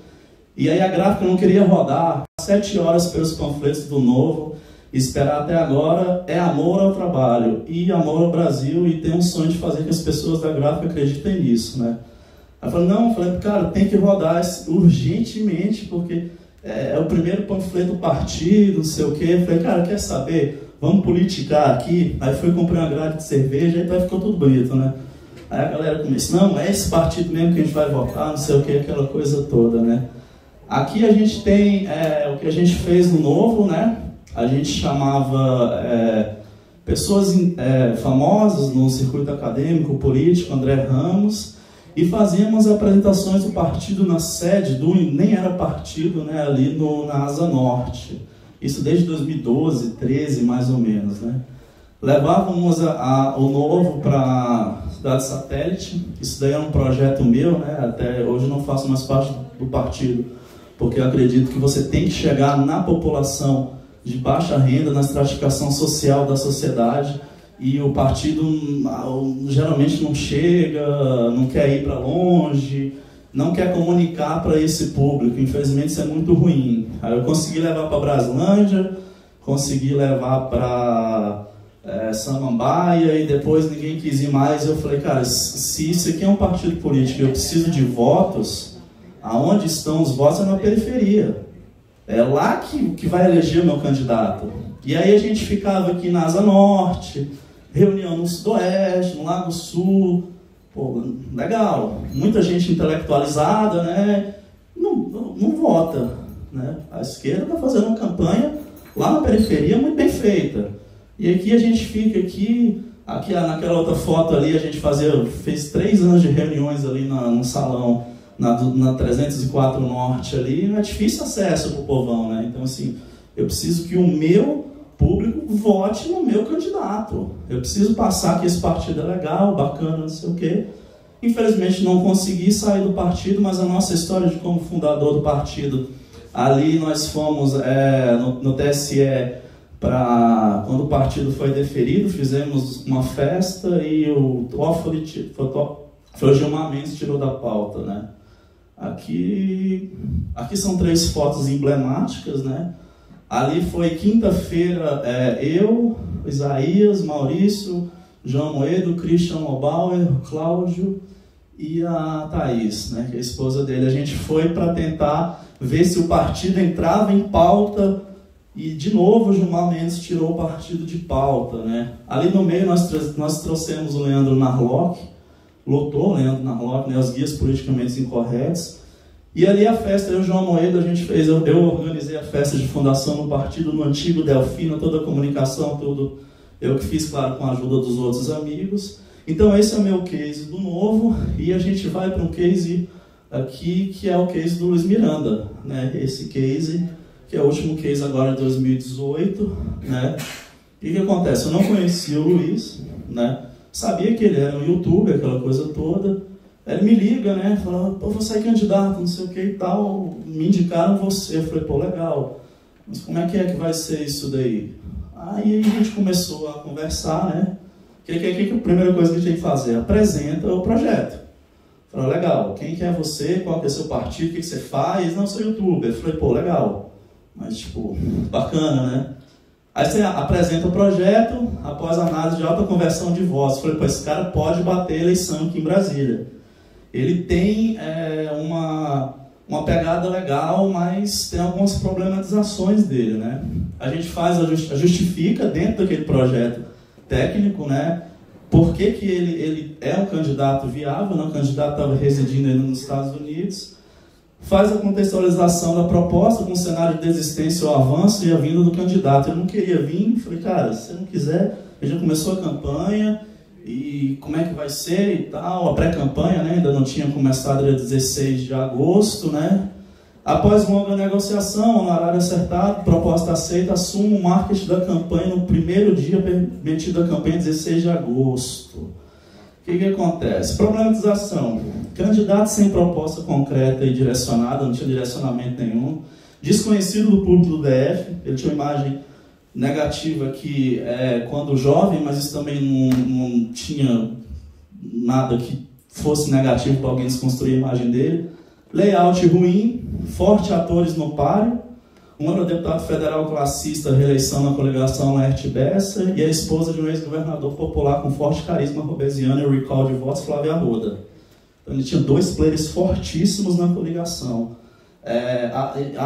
E aí a gráfica não queria rodar 7 horas pelos panfletos do Novo, esperar até agora é amor ao trabalho e amor ao Brasil, e tem um sonho de fazer que as pessoas da gráfica acreditem nisso, né? Aí eu falei, cara, tem que rodar urgentemente, porque é o primeiro panfleto do partido, não sei o quê. Eu falei, cara, quer saber? Vamos politicar aqui. Aí fui comprar uma grade de cerveja, aí ficou tudo bonito, né? Aí a galera começou, não, é esse partido mesmo que a gente vai votar, não sei o quê, aquela coisa toda, né? Aqui a gente tem o que a gente fez no Novo, né? A gente chamava pessoas famosas no circuito acadêmico, político, André Ramos, e fazíamos apresentações do partido na sede nem era partido, né? Ali na Asa Norte. Isso desde 2012, 13 mais ou menos, né? Levávamos o Novo para a cidade satélite. Isso daí é um projeto meu, né? Até hoje não faço mais parte do partido, porque eu acredito que você tem que chegar na população de baixa renda, na estratificação social da sociedade, e o partido geralmente não chega, não quer ir para longe, não quer comunicar para esse público. Infelizmente isso é muito ruim. Aí eu consegui levar para Braslândia, consegui levar para Samambaia, e depois ninguém quis ir mais. Eu falei, cara, se isso aqui é um partido político e eu preciso de votos, aonde estão os votos é na periferia. É lá que vai eleger o meu candidato. E aí a gente ficava aqui na Asa Norte, reunião no Sudoeste, no Lago Sul. Pô, legal. Muita gente intelectualizada, né? Não vota, né? A esquerda está fazendo uma campanha lá na periferia muito bem feita. E aqui a gente fica aqui naquela outra foto ali, a gente fez 3 anos de reuniões ali no salão, na 304 Norte ali, é difícil acesso para o povão, né? Então, assim, eu preciso que o meu público vote no meu candidato. Eu preciso passar que esse partido é legal, bacana, não sei o quê. Infelizmente não consegui sair do partido, mas a nossa história de como fundador do partido, ali nós fomos no TSE, quando o partido foi deferido, fizemos uma festa e o Gilmar Mendes tirou da pauta, né? Aqui são 3 fotos emblemáticas, né? Ali foi quinta-feira, eu, Isaías, Maurício, João Moedo, Christian Lobauer, Cláudio e a Thaís, né, que é a esposa dele. A gente foi para tentar ver se o partido entrava em pauta, e de novo o Gilmar Mendes tirou o partido de pauta, né? Ali no meio nós trouxemos o Leandro Narlock, lotou o Leandro Narlock, né, os guias politicamente incorretos. E ali a festa, eu e o João Moedo, a gente fez, eu organizei a festa de fundação no partido, no antigo Delfino, toda a comunicação, tudo eu que fiz, claro, com a ajuda dos outros amigos. Então esse é o meu case do Novo, e a gente vai para um case aqui, que é o case do Luiz Miranda, né? Esse case, que é o último case agora de 2018, né? E o que acontece? Eu não conhecia o Luiz, né? Sabia que ele era um youtuber, aquela coisa toda. Ele me liga, né? Fala, pô, vou sair candidato, não sei o que e tal. Me indicaram você. Eu falei, pô, legal. Mas como é que vai ser isso daí? Aí a gente começou a conversar, né? A primeira coisa que a gente tem que fazer? Apresenta o projeto. Falei, legal, quem que é você? Qual que é o seu partido? O que você faz? Não, sou youtuber. Eu falei, pô, legal. Mas, tipo, bacana, né? Aí você apresenta o projeto, após a análise de alta conversão de votos. Eu falei, pô, esse cara pode bater a eleição aqui em Brasília. Ele tem uma pegada legal, mas tem algumas problematizações dele, né? A gente justifica dentro daquele projeto técnico, né? por que ele é um candidato viável, não? O candidato estava residindo ainda nos Estados Unidos, faz a contextualização da proposta com o cenário de desistência ou avanço e a vinda do candidato. Ele não queria vir, falei, cara, se você não quiser, ele já começou a campanha, e como é que vai ser e tal, a pré-campanha, né, ainda não tinha começado, dia 16 de agosto, né? Após longa negociação, honorário acertado, proposta aceita, assumo o marketing da campanha no primeiro dia permitido da campanha, 16 de agosto. O que acontece? Problematização. Candidato sem proposta concreta e direcionada, não tinha direcionamento nenhum. Desconhecido do público do DF, ele tinha uma imagem negativa que quando jovem, mas isso também não tinha nada que fosse negativo para alguém desconstruir a imagem dele. Layout ruim, forte atores no páreo, um eurodeputado federal classista, reeleição na coligação Laerte Bessa, e a esposa de um ex-governador popular com forte carisma robesiano e recall de votos, Flávio Arruda. Então ele tinha dois players fortíssimos na coligação.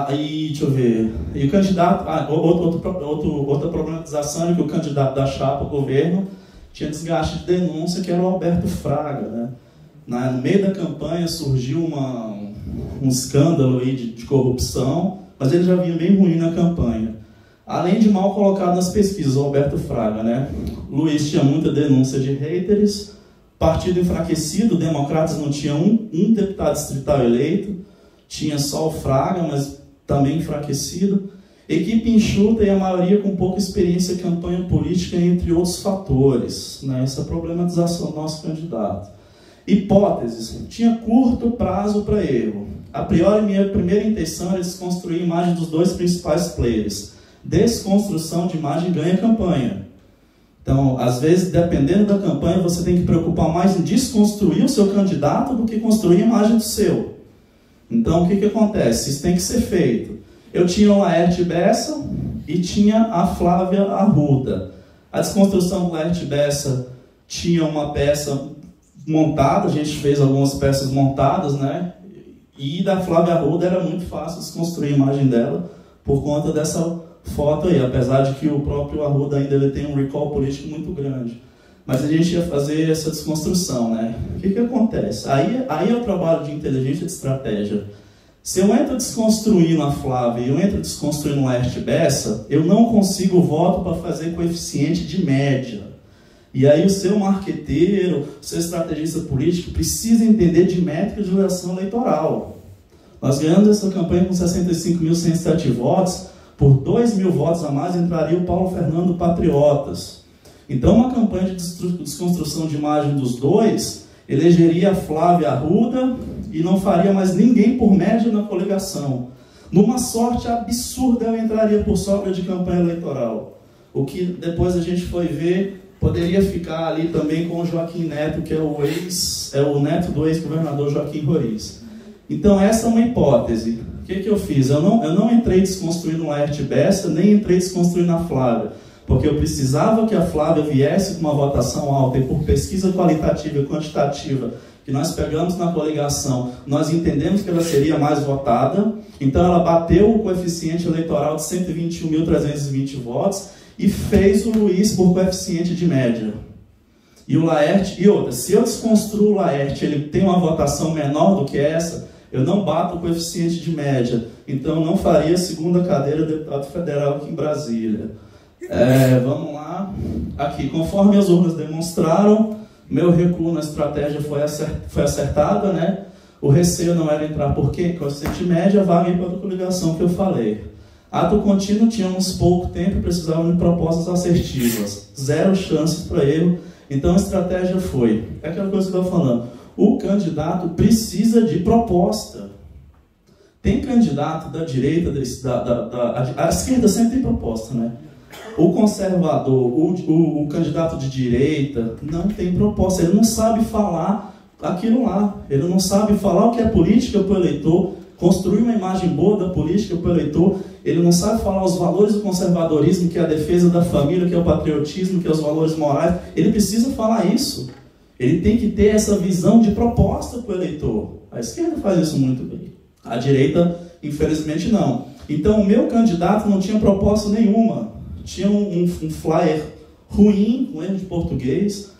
Deixa eu ver. E o candidato. Outra problematização é que o candidato da chapa ao governo tinha desgaste de denúncia, que era o Alberto Fraga, né? No meio da campanha surgiu um escândalo aí de corrupção, mas ele já vinha bem ruim na campanha. Além de mal colocado nas pesquisas, o Alberto Fraga, né? Luiz tinha muita denúncia de haters, partido enfraquecido, democratas não tinha um deputado distrital eleito, tinha só o Fraga, mas também enfraquecido. Equipe enxuta e a maioria com pouca experiência em campanha política, entre outros fatores, né? Essa problematização do nosso candidato. Hipóteses. Tinha curto prazo para erro. A priori, minha primeira intenção era desconstruir a imagem dos dois principais players. Desconstrução de imagem ganha campanha. Então, às vezes, dependendo da campanha, você tem que preocupar mais em desconstruir o seu candidato do que construir a imagem do seu. Então, o que acontece? Isso tem que ser feito. Eu tinha o Laerte Bessa e tinha a Flávia Arruda. A desconstrução do Laerte Bessa tinha uma peça montada, a gente fez algumas peças montadas, né? E da Flávia Arruda era muito fácil desconstruir a imagem dela por conta dessa foto aí, apesar de que o próprio Arruda ainda ele tem um recall político muito grande. Mas a gente ia fazer essa desconstrução, né? O que acontece? Aí é o trabalho de inteligência e de estratégia. Se eu entro desconstruindo a Flávia e eu entro desconstruindo o Laerte Bessa, eu não consigo voto para fazer coeficiente de média. E aí o seu marqueteiro, o seu estrategista político precisa entender de métrica de duração eleitoral. Nós ganhamos essa campanha com 65.107 votos, por 2.000 votos a mais entraria o Paulo Fernando Patriotas. Então uma campanha de desconstrução de imagem dos dois elegeria a Flávia Arruda e não faria mais ninguém por média na coligação. Numa sorte absurda, ela entraria por sobra de campanha eleitoral. O que depois a gente foi ver, poderia ficar ali também com o Joaquim Neto, que é o neto do ex-governador Joaquim Roriz. Então essa é uma hipótese. O que eu fiz? Eu não entrei desconstruindo o Laerte Bessa, nem entrei desconstruindo a Flávia, porque eu precisava que a Flávia viesse com uma votação alta, e por pesquisa qualitativa e quantitativa que nós pegamos na coligação, nós entendemos que ela seria mais votada, então ela bateu o coeficiente eleitoral de 121.320 votos e fez o Luiz por coeficiente de média. E o Laerte, e outra, se eu desconstruo o Laerte, ele tem uma votação menor do que essa, eu não bato o coeficiente de média, então eu não faria a segunda cadeira de deputado federal aqui em Brasília. Vamos lá. Aqui, conforme as urnas demonstraram, meu recuo na estratégia foi acertado, né? O receio não era entrar por quê? Coeficiente média, vaga para a coligação que eu falei. Ato contínuo, tínhamos pouco tempo e precisávamos de propostas assertivas. Zero chances para erro. Então a estratégia foi, é aquela coisa que eu estou falando, o candidato precisa de proposta. Tem candidato da direita, a esquerda sempre tem proposta, né? O conservador, o candidato de direita não tem proposta, ele não sabe falar aquilo lá, ele não sabe falar o que é política para o eleitor, construir uma imagem boa da política para o eleitor, ele não sabe falar os valores do conservadorismo, que é a defesa da família, que é o patriotismo, que é os valores morais, ele precisa falar isso, ele tem que ter essa visão de proposta para o eleitor. A esquerda faz isso muito bem, a direita, infelizmente, não. Então o meu candidato não tinha proposta nenhuma, tinha um flyer ruim, com erro de português,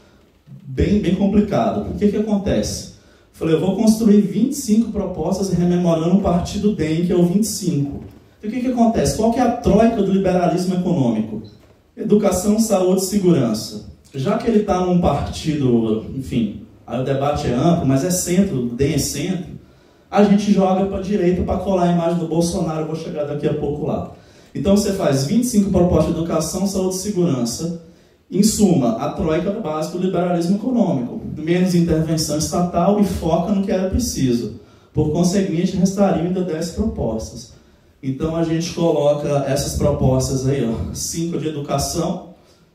bem complicado. O que acontece? Falei, eu vou construir 25 propostas rememorando o partido DEM, que é o 25. Então, o que acontece? Qual que é a troika do liberalismo econômico? Educação, saúde e segurança. Já que ele está num partido, enfim, aí o debate é amplo, mas é centro, o DEM é centro, a gente joga para a direita para colar a imagem do Bolsonaro, eu vou chegar daqui a pouco lá. Então você faz 25 propostas de educação, saúde e segurança. Em suma, a troika básica do liberalismo econômico. Menos intervenção estatal e foca no que era preciso. Por conseguinte, restariam ainda 10 propostas. Então a gente coloca essas propostas aí, ó, 5 de educação,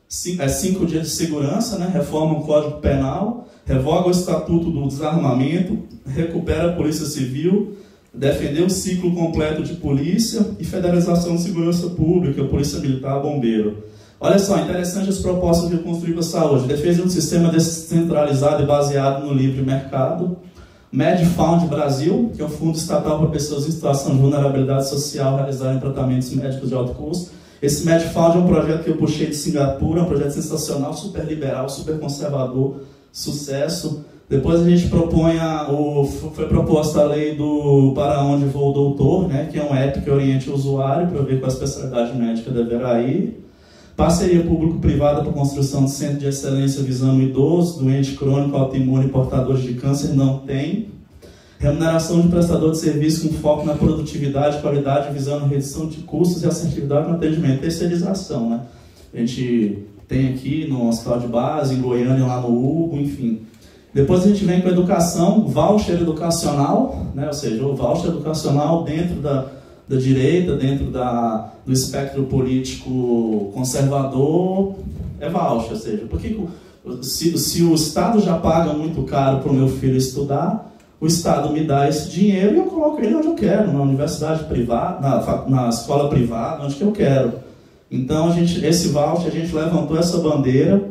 5 de segurança, né? Reforma o Código Penal, revoga o Estatuto do Desarmamento, recupera a Polícia Civil, defender o ciclo completo de polícia e federalização de segurança pública, Polícia Militar, Bombeiro. Olha só, interessante as propostas que eu construí para a saúde. Defesa de um sistema descentralizado e baseado no livre mercado. MedFound Brasil, que é um fundo estatal para pessoas em situação de vulnerabilidade social realizarem tratamentos médicos de alto custo. Esse MedFound é um projeto que eu puxei de Singapura, um projeto sensacional, super liberal, super conservador, sucesso. Depois a gente propõe, foi proposta a lei do Para Onde Voa o Doutor, né, que é um app que oriente o usuário para ver qual a especialidade médica deverá ir. Parceria público-privada para a construção de centro de excelência visando o idoso, doente crônico, autoimune e portadores de câncer, não tem. Remuneração de prestador de serviço com foco na produtividade e qualidade, visando redução de custos e assertividade no atendimento. Terceirização, né? A gente tem aqui no Hospital de Base, em Goiânia, lá no Hugo, enfim. Depois a gente vem com a educação, voucher educacional, né? Ou seja, o voucher educacional dentro da direita, dentro do espectro político conservador, é voucher. Ou seja, porque se o Estado já paga muito caro para o meu filho estudar, o Estado me dá esse dinheiro e eu coloco ele onde eu quero, na universidade privada, na escola privada, onde que eu quero. Então, esse voucher, a gente levantou essa bandeira.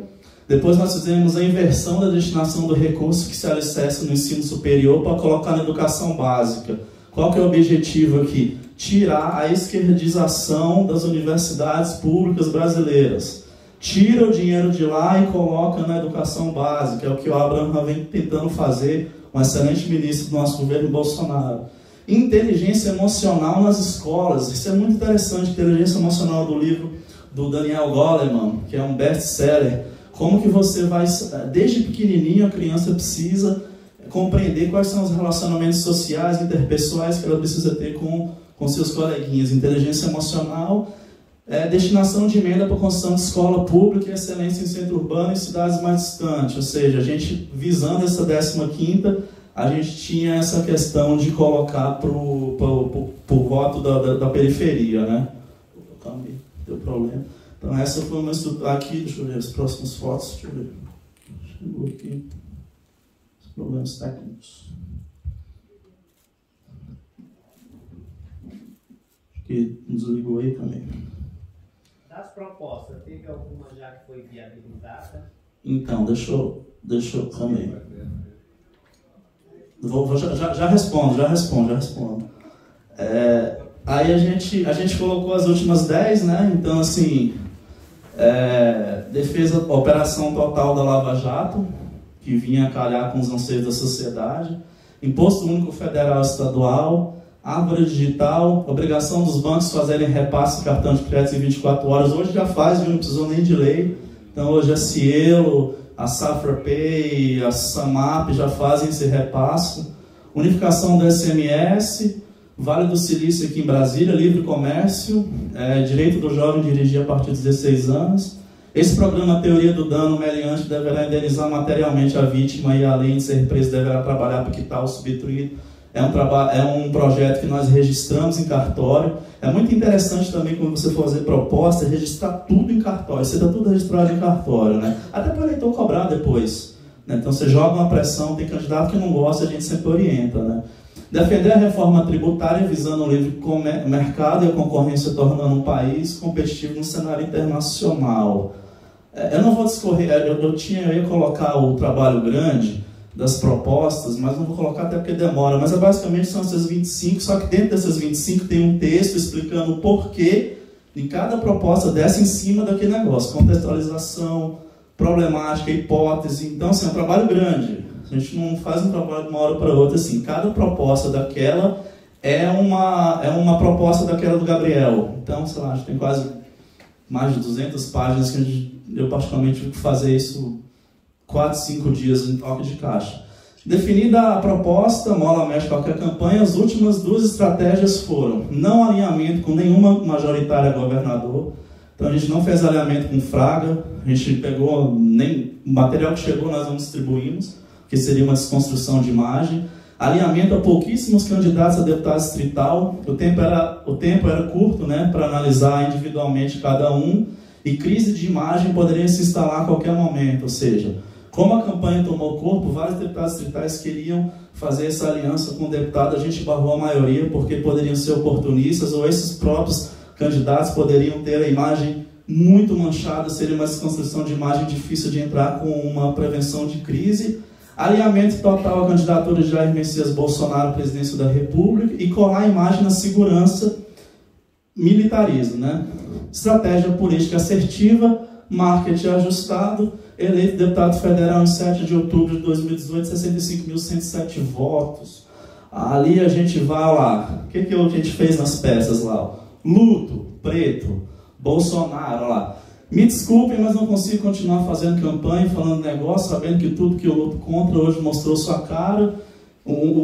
Depois nós fizemos a inversão da destinação do recurso que se alicerça no ensino superior para colocar na educação básica. Qual que é o objetivo aqui? Tirar a esquerdização das universidades públicas brasileiras. Tira o dinheiro de lá e coloca na educação básica, é o que o Abraham vem tentando fazer, um excelente ministro do nosso governo Bolsonaro. Inteligência emocional nas escolas, isso é muito interessante, inteligência emocional do livro do Daniel Goleman, que é um best-seller. Como que você vai, desde pequenininho, a criança precisa compreender quais são os relacionamentos sociais, interpessoais que ela precisa ter com seus coleguinhas. Inteligência emocional, destinação de emenda para a construção de escola pública e excelência em centro urbano e cidades mais distantes. Ou seja, a gente, visando essa 15ª, a gente tinha essa questão de colocar para o voto da periferia, né? Calma aí, deu problema. Então essa foi uma estrutura. Aqui, deixa eu ver as próximas fotos. Deixa eu ver. Chegou aqui. Os problemas técnicos. Acho que desligou aí também. Das propostas, teve alguma já que foi viabilizada? Então, deixa eu também. Já respondo. Aí a gente colocou as últimas 10, né? Então, assim, defesa, operação total da Lava Jato, que vinha a calhar com os anseios da sociedade, imposto único federal e estadual, árvore digital, obrigação dos bancos fazerem repasse de cartão de crédito em 24 horas. Hoje já faz, não precisou nem de lei. Então, hoje a Cielo, a Safra Pay, a Samap já fazem esse repasse. Unificação do SMS, Vale do Silício aqui em Brasília, livre comércio, direito do jovem dirigir a partir de 16 anos. Esse programa Teoria do Dano Meliante deverá indenizar materialmente a vítima e, além de ser preso, deverá trabalhar para quitar o subtraído. É um projeto que nós registramos em cartório. É muito interessante também, quando você for fazer proposta, registrar tudo em cartório. Você está tudo registrado em cartório, né? Até para o eleitor cobrar depois, né? Então você joga uma pressão, tem candidato que não gosta, a gente sempre orienta, né? Defender a reforma tributária visando o livre mercado e a concorrência tornando um país competitivo no cenário internacional. Eu não vou discorrer, eu ia colocar o trabalho grande das propostas, mas não vou colocar até porque demora, mas basicamente são essas 25, só que dentro dessas 25 tem um texto explicando o porquê em cada proposta dessa em cima daquele negócio, contextualização, problemática, hipótese. Então, assim, é um trabalho grande. A gente não faz um trabalho de uma hora para outra. Assim, cada proposta daquela é uma proposta daquela do Gabriel. Então, sei lá, a gente tem quase mais de 200 páginas que eu particularmente tive que fazer isso 4, 5 dias em toque de caixa. Definida a proposta, Mola mexe qualquer campanha, as últimas 2 estratégias foram não alinhamento com nenhuma majoritária governador. Então a gente não fez alinhamento com Fraga, a gente pegou nem o material que chegou nós não distribuímos, que seria uma desconstrução de imagem. Alinhamento a pouquíssimos candidatos a deputado distrital, o tempo era curto, né, para analisar individualmente cada um, e crise de imagem poderia se instalar a qualquer momento, ou seja, como a campanha tomou corpo, vários deputados distritais queriam fazer essa aliança com o deputado, a gente barrou a maioria porque poderiam ser oportunistas, ou esses próprios candidatos poderiam ter a imagem muito manchada, seria uma desconstrução de imagem difícil de entrar com uma prevenção de crise. Alinhamento total à candidatura de Jair Messias Bolsonaro à presidência da República e colar a imagem na segurança, militarismo, né? Estratégia política assertiva, marketing ajustado, eleito deputado federal em 7 de outubro de 2018, 65.107 votos. Ali a gente vai lá, o que a gente fez nas peças lá? Luto, preto, Bolsonaro lá. Me desculpem, mas não consigo continuar fazendo campanha, falando negócio, sabendo que tudo que eu luto contra hoje mostrou sua cara,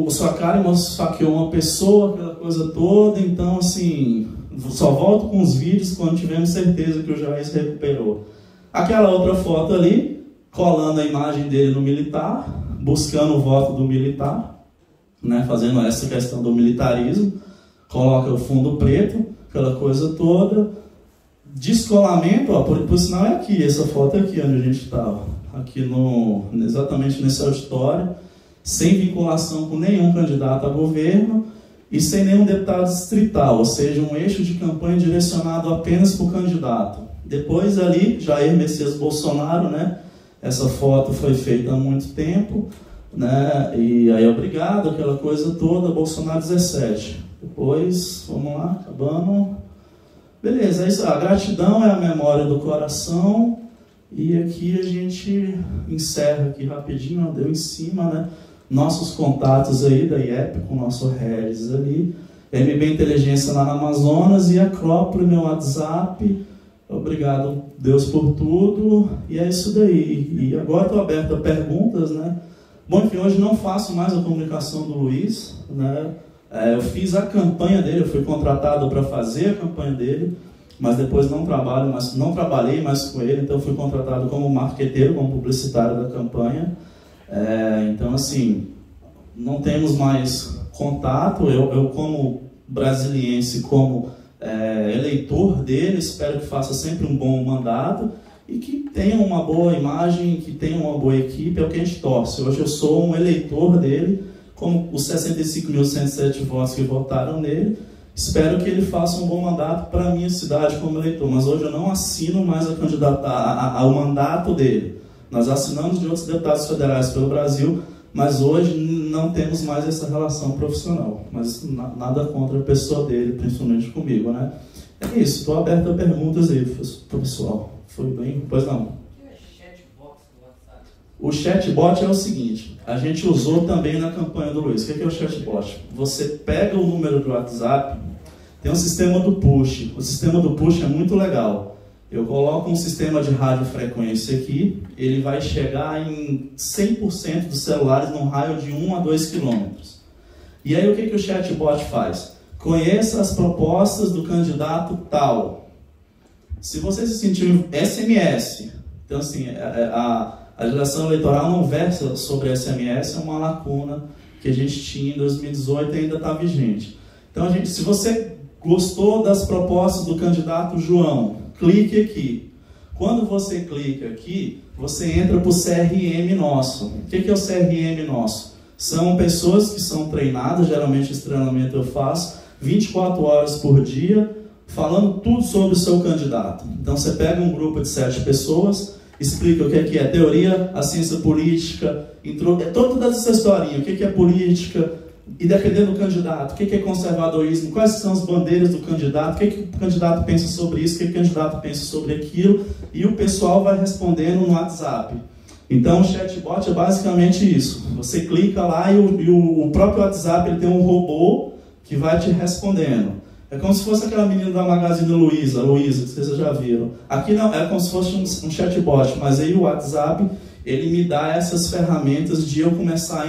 sua cara e esfaqueou uma pessoa, aquela coisa toda. Então, assim, só volto com os vídeos quando tivermos certeza que o Jair se recuperou. Aquela outra foto ali, colando a imagem dele no militar, buscando o voto do militar, né, fazendo essa questão do militarismo, coloca o fundo preto, aquela coisa toda. Descolamento, ó, por sinal é aqui, essa foto aqui onde a gente está, aqui exatamente nesse auditório, sem vinculação com nenhum candidato a governo e sem nenhum deputado distrital, ou seja, um eixo de campanha direcionado apenas para o candidato. Depois ali, Jair Messias Bolsonaro, né? Essa foto foi feita há muito tempo, né? E aí obrigado, aquela coisa toda, Bolsonaro 17. Depois, vamos lá, acabando. Beleza, é isso. A gratidão é a memória do coração. E aqui a gente encerra aqui rapidinho, deu em cima, né? Nossos contatos aí da IEP com o nosso Regis ali. MB Inteligência lá na Amazonas e Acrópole, meu WhatsApp. Obrigado, Deus, por tudo. E é isso daí. E agora estou aberto a perguntas, né? Bom, enfim, hoje não faço mais a comunicação do Luiz, né? Eu fiz a campanha dele, eu fui contratado para fazer a campanha dele, mas depois não trabalhei mais com ele, então fui contratado como marqueteiro, como publicitário da campanha. Então, assim, não temos mais contato. Eu como brasiliense, como eleitor dele, espero que faça sempre um bom mandato e que tenha uma boa imagem, que tenha uma boa equipe, é o que a gente torce. Hoje eu sou um eleitor dele, como os 65.107 votos que votaram nele. Espero que ele faça um bom mandato para a minha cidade como eleitor, mas hoje eu não assino mais a candidatar ao mandato dele. Nós assinamos de outros deputados federais pelo Brasil, mas hoje não temos mais essa relação profissional. Mas nada contra a pessoa dele, principalmente comigo, né? É isso, estou aberto a perguntas aí, pessoal. Foi bem? Pois não. O chatbot é o seguinte, a gente usou também na campanha do Luiz. O que é o chatbot? Você pega o número do WhatsApp, tem um sistema do push. O sistema do push é muito legal. Eu coloco um sistema de radiofrequência aqui, ele vai chegar em 100% dos celulares num raio de 1 a 2 km. E aí o que o chatbot faz? Conheça as propostas do candidato tal. Se você se sentiu SMS, então assim, a legislação eleitoral não versa sobre SMS, é uma lacuna que a gente tinha em 2018 e ainda está vigente. Então, se você gostou das propostas do candidato João, clique aqui. Quando você clica aqui, você entra para o CRM nosso. O que é o CRM nosso? São pessoas que são treinadas, geralmente esse treinamento eu faço, 24 horas por dia, falando tudo sobre o seu candidato. Então, você pega um grupo de 7 pessoas, explica o que é teoria, a ciência política, toda essa historinha, o que é política, E dependendo do candidato, o que é conservadorismo, quais são as bandeiras do candidato, o que o candidato pensa sobre isso, o que o candidato pensa sobre aquilo, e o pessoal vai respondendo no WhatsApp. Então o chatbot é basicamente isso. Você clica lá e o próprio WhatsApp ele tem um robô que vai te respondendo. É como se fosse aquela menina da Magazine Luiza, que vocês já viram. Aqui não, é como se fosse um chatbot, mas aí o WhatsApp ele me dá essas ferramentas de eu começar a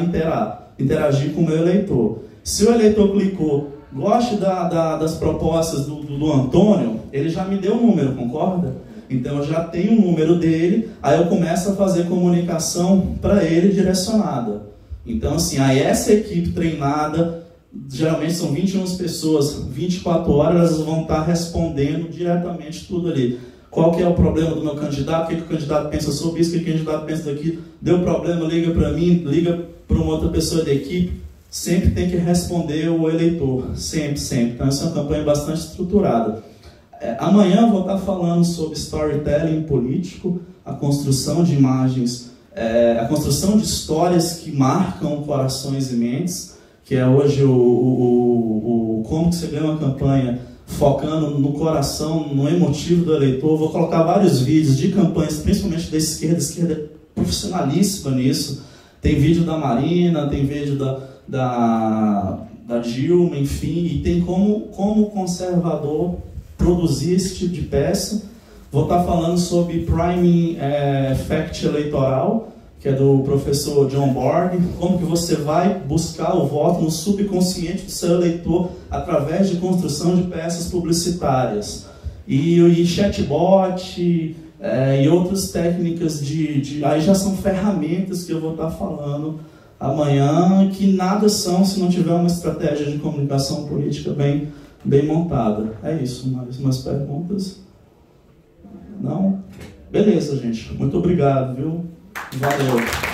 interagir com o meu eleitor. Se o eleitor clicou, goste das propostas do Antônio, ele já me deu um número, concorda? Então eu já tenho o número dele, aí eu começo a fazer comunicação para ele direcionada. Então assim, aí essa equipe treinada, geralmente são 21 pessoas, 24 horas, elas vão estar respondendo diretamente tudo ali. Qual que é o problema do meu candidato, o que o candidato pensa sobre isso, o que o candidato pensa daquilo, deu problema, liga para mim, liga para uma outra pessoa da equipe, sempre tem que responder o eleitor, sempre. Então essa é uma campanha bastante estruturada. Amanhã eu vou estar falando sobre storytelling político, a construção de imagens, a construção de histórias que marcam corações e mentes, que é hoje como que você ganha uma campanha focando no coração, no emotivo do eleitor. Vou colocar vários vídeos de campanhas, principalmente da esquerda. A esquerda é profissionalíssima nisso. Tem vídeo da Marina, tem vídeo da Dilma, enfim, e tem como conservador produzir esse tipo de peça. Vou estar falando sobre Priming Effect eleitoral, que é do professor John Borg, como que você vai buscar o voto no subconsciente do seu eleitor através de construção de peças publicitárias. E chatbot e outras técnicas aí já são ferramentas que eu vou estar falando amanhã, que nada são se não tiver uma estratégia de comunicação política bem montada. É isso, mais perguntas? Não? Beleza, gente. Muito obrigado, viu? Valeu.